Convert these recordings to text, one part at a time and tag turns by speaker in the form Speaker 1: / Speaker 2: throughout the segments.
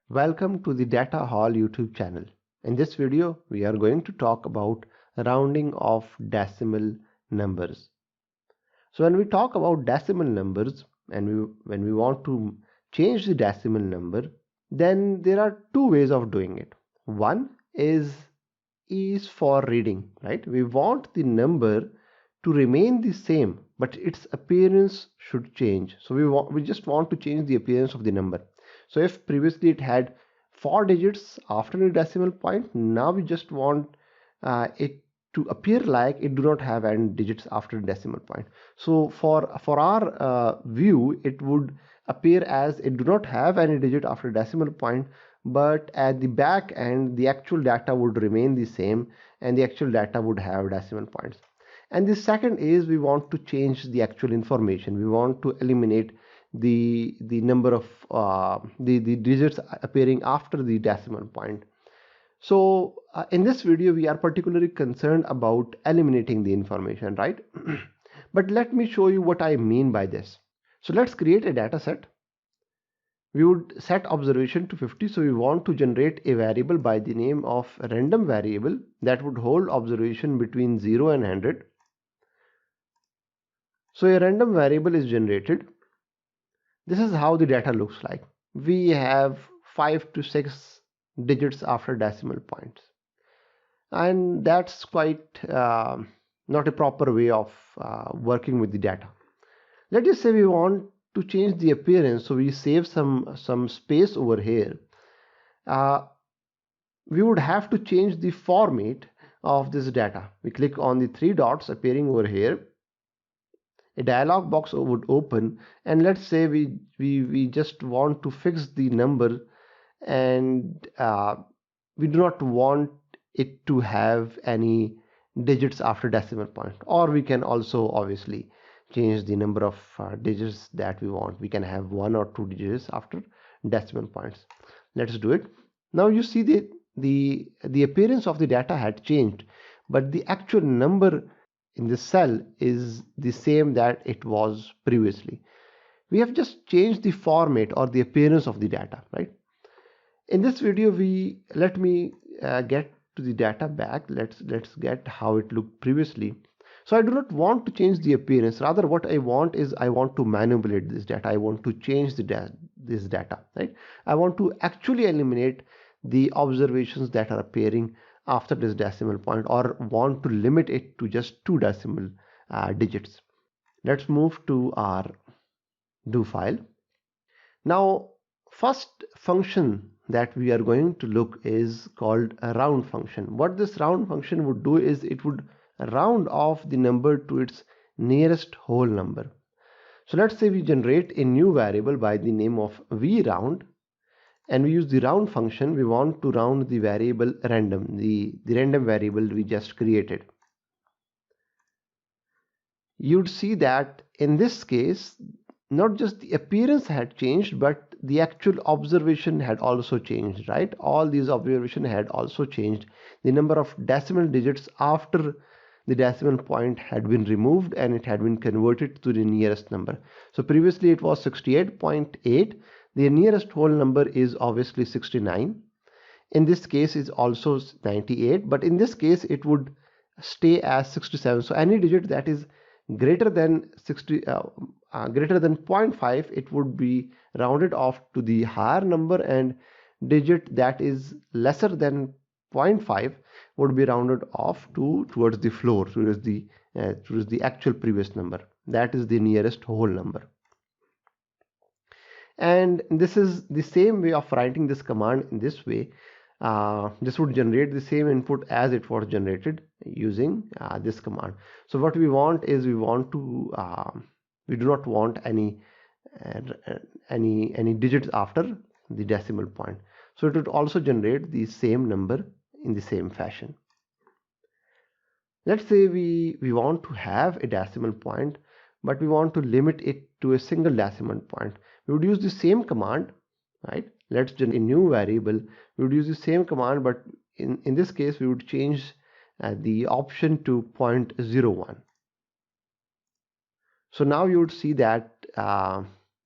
Speaker 1: Welcome to the Data Hall YouTube channel. In this video, we are going to talk about rounding of decimal numbers. So when we talk about decimal numbers and when we want to change the decimal number, then there are two ways of doing it. One is for reading, right? We want the number to remain the same, but its appearance should change. So we just want to change the appearance of the number. So if previously it had 4 digits after the decimal point, now we just want it to appear like it do not have any digits after the decimal point. So for our view, it would appear as it do not have any digit after decimal point, but at the back end the actual data would remain the same and the actual data would have decimal points. And the second is we want to change the actual information. We want to eliminate the number of the digits appearing after the decimal point. So in this video we are particularly concerned about eliminating the information, right? But let me show you what I mean by this. So let's create a data set. We would set observation to 50, so we want to generate a variable by the name of random variable that would hold observation between 0 and 100. So a random variable is generated. This is how the data looks like. We have 5 to 6 digits after decimal points, and that's quite not a proper way of working with the data. Let's just say we want to change the appearance, so we save some space over here. We would have to change the format of this data. We click on the three dots appearing over here. A dialog box would open, and let's say we just want to fix the number, and we do not want it to have any digits after decimal point. Or we can also obviously change the number of digits that we want. We can have 1 or 2 digits after decimal points. Let's do it. Now you see the appearance of the data had changed, but the actual number in the cell is the same that it was previously. We have just changed the format or the appearance of the data, right? In this video, let me get to the data back. Let's get how it looked previously. So I do not want to change the appearance. Rather, what I want is I want to manipulate this data. I want to change this data, right? I want to actually eliminate the observations that are appearing after this decimal point, or want to limit it to just 2 decimal digits. Let's move to our do file. Now, first function that we are going to look is called a round function. What this round function would do is it would round off the number to its nearest whole number. So let's say we generate a new variable by the name of vround, and we use the round function. We want to round the variable random, the random variable we just created. You'd see that in this case, not just the appearance had changed, but the actual observation had also changed, right? All these observation had also changed. The number of decimal digits after the decimal point had been removed and it had been converted to the nearest number. So previously it was 68.8. The nearest whole number is obviously 69. In this case is also 98, but in this case it would stay as 67. So any digit that is greater than 0.5, it would be rounded off to the higher number, and digit that is lesser than 0.5 would be rounded off towards the floor, towards the actual previous number. That is the nearest whole number. And this is the same way of writing this command in this way. This would generate the same input as it was generated using this command. So what we want is we do not want any digits after the decimal point. So it would also generate the same number in the same fashion. Let's say we want to have a decimal point, but we want to limit it to a single decimal point. We would use the same command, right? Let's generate a new variable. We would use the same command, but in this case we would change the option to 0.01. So now you would see that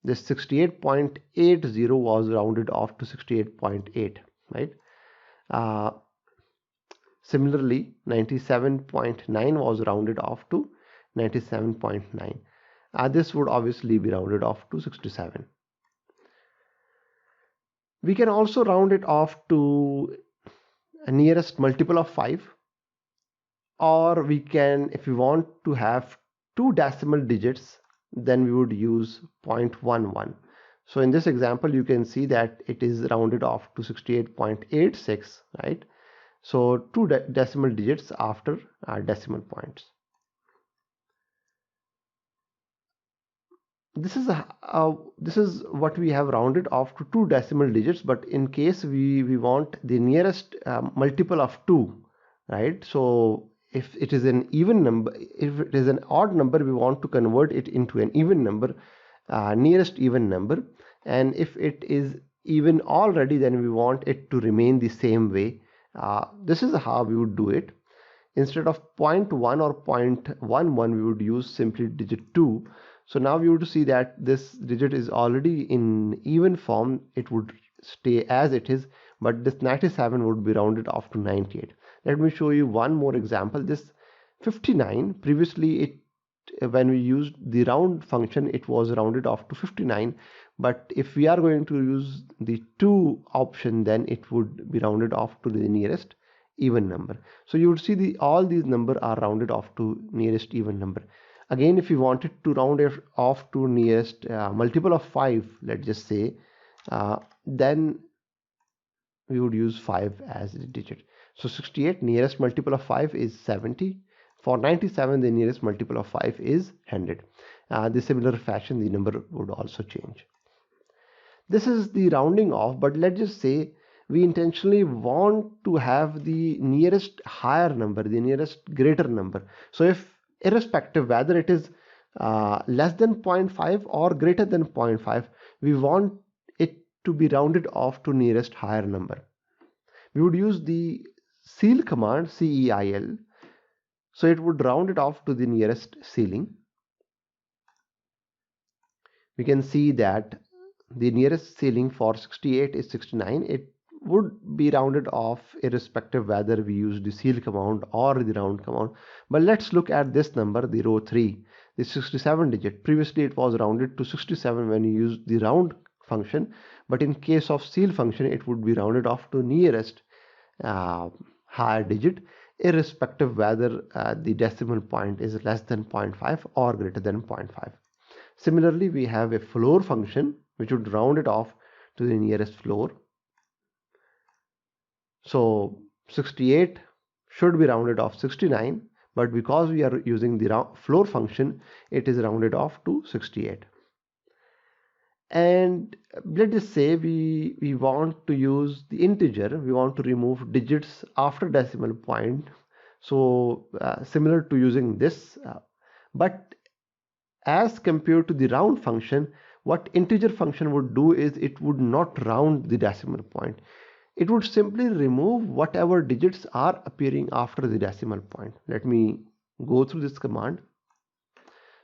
Speaker 1: this 68.80 was rounded off to 68.8, right? Similarly, 97.9 was rounded off to 97.9. This would obviously be rounded off to 67. We can also round it off to a nearest multiple of 5, or we can, if we want to have two decimal digits, then we would use 0.11. So in this example, you can see that it is rounded off to 68.86, right? So two decimal digits after decimal points. This is what we have rounded off to two decimal digits, but in case we want the nearest multiple of 2, right? So if it is an even number, if it is an odd number, we want to convert it into an even number, nearest even number. And if it is even already, then we want it to remain the same way. This is how we would do it. Instead of 0.1 or 0.11, we would use simply digit 2. So now we would see that this digit is already in even form. It would stay as it is, but this 97 would be rounded off to 98. Let me show you one more example. This 59, previously when we used the round function, it was rounded off to 59, but if we are going to use the 2 option, then it would be rounded off to the nearest even number. So you would see all these numbers are rounded off to nearest even number. Again, if you wanted to round it off to nearest multiple of 5, let's just say, then we would use 5 as a digit. So 68, nearest multiple of 5 is 70. For 97, the nearest multiple of 5 is 100. The similar fashion, the number would also change. This is the rounding off, but let's just say we intentionally want to have the nearest higher number, the nearest greater number. So if irrespective whether it is less than 0.5 or greater than 0.5, we want it to be rounded off to nearest higher number. We would use the ceil command, CEIL. So it would round it off to the nearest ceiling. We can see that the nearest ceiling for 68 is 69. It would be rounded off irrespective whether we use the ceil command or the round command. But let's look at this number, the row 3, the 67 digit. Previously it was rounded to 67 when you use the round function, but in case of ceil function, it would be rounded off to nearest higher digit, irrespective whether the decimal point is less than 0.5 or greater than 0.5. Similarly, we have a floor function which would round it off to the nearest floor. So 68 should be rounded off 69, but because we are using the floor function, it is rounded off to 68. And let's just say we want to use the integer, we want to remove digits after decimal point. So similar to using this, but as compared to the round function, what integer function would do is it would not round the decimal point. It would simply remove whatever digits are appearing after the decimal point. Let me go through this command.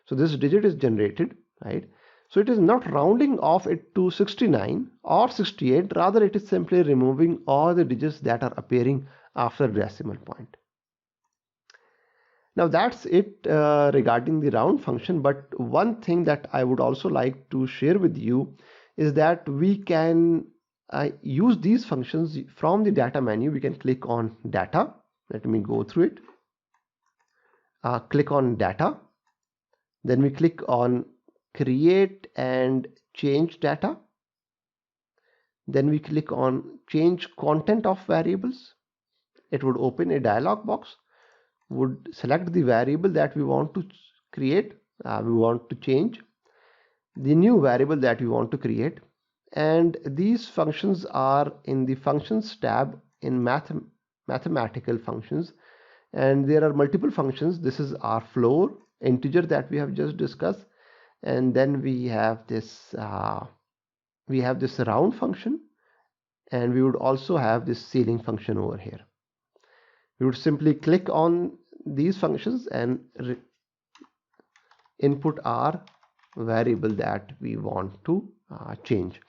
Speaker 1: So this digit is generated, right? So it is not rounding off it to 69 or 68, rather it is simply removing all the digits that are appearing after the decimal point. Now that's it regarding the round function, but one thing that I would also like to share with you is that we can use these functions from the data menu. We can click on data. Let me go through it. Click on data. Then we click on create and change data. Then we click on change content of variables. It would open a dialog box. Would select the variable that we want to create, we want to change the new variable that we want to create, and these functions are in the functions tab in mathematical functions, and there are multiple functions. This is our floor integer that we have just discussed, and then we have this round function, and we would also have this ceiling function over here. We would simply click on these functions and input our variable that we want to change.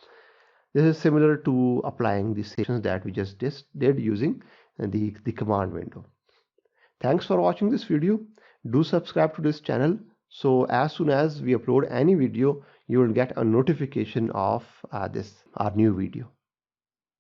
Speaker 1: This is similar to applying the sections that we just did using the command window. Thanks for watching this video. Do subscribe to this channel, so as soon as we upload any video, you will get a notification of our new video.